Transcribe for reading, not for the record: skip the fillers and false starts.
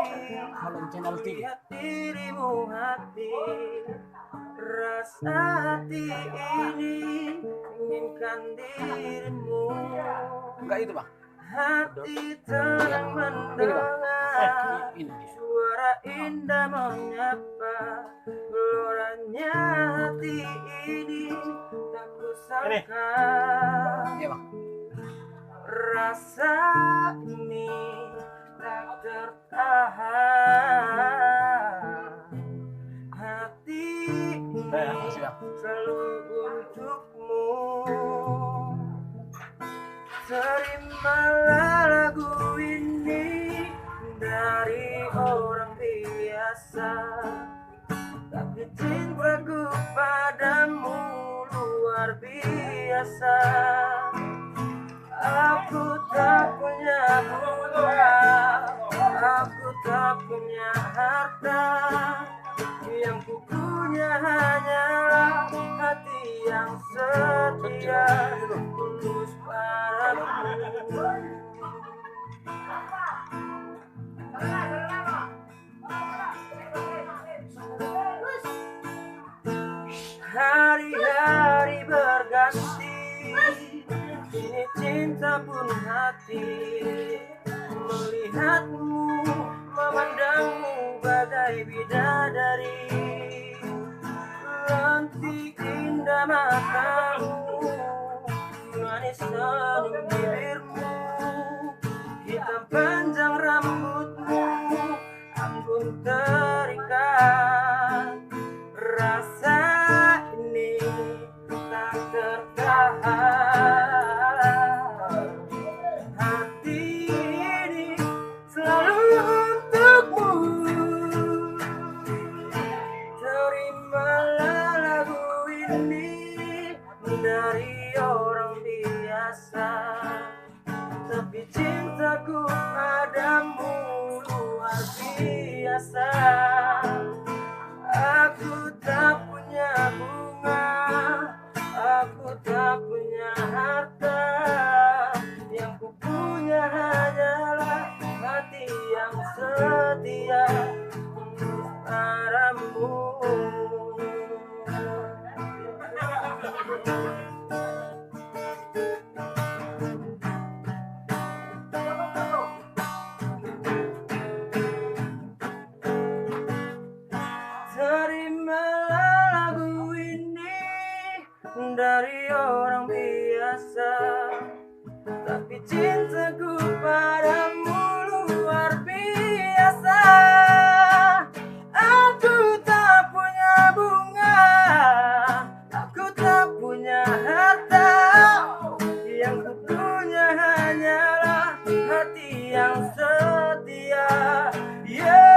Malam channel 3. Lihat dirimu hati, rasa hati ini inginkan dirimu. Enggak itu bang. Hati tenang mendengar suara indah menyapa, geloranya hati ini tak kusangka. Iya bang. Rasa ini tak tertahan, hati ini selalu untukmu. Terimalah lagu ini dari orang biasa, tapi cintaku padamu luar biasa. Aku tak punya bunga, aku tak punya harta, yang ku punya hanyalah hati yang setia, tulus padamu. Hari-hari berganti, kini cinta pun hati, melihatmu, memandangmu bagai bidadari. Lentik indah matamu, manis senyum bibirmu, hitam panjang rambutmu, anggun terikat. Rasa ini tak tertahan, hati ini selalu untukmu. Terimalah lagu ini dari orang biasa, tapi cintaku padamu luar biasa. Aku tak punya bunga, aku tak punya harta, yang ku punya hanyalah hati yang setia padamu. Terimalah lagu ini dari orang biasa, tapi cintaku padamu luar biasa. Aku tak punya bunga, aku tak punya harta, yang ku punya hanyalah hati yang setia. Yeah.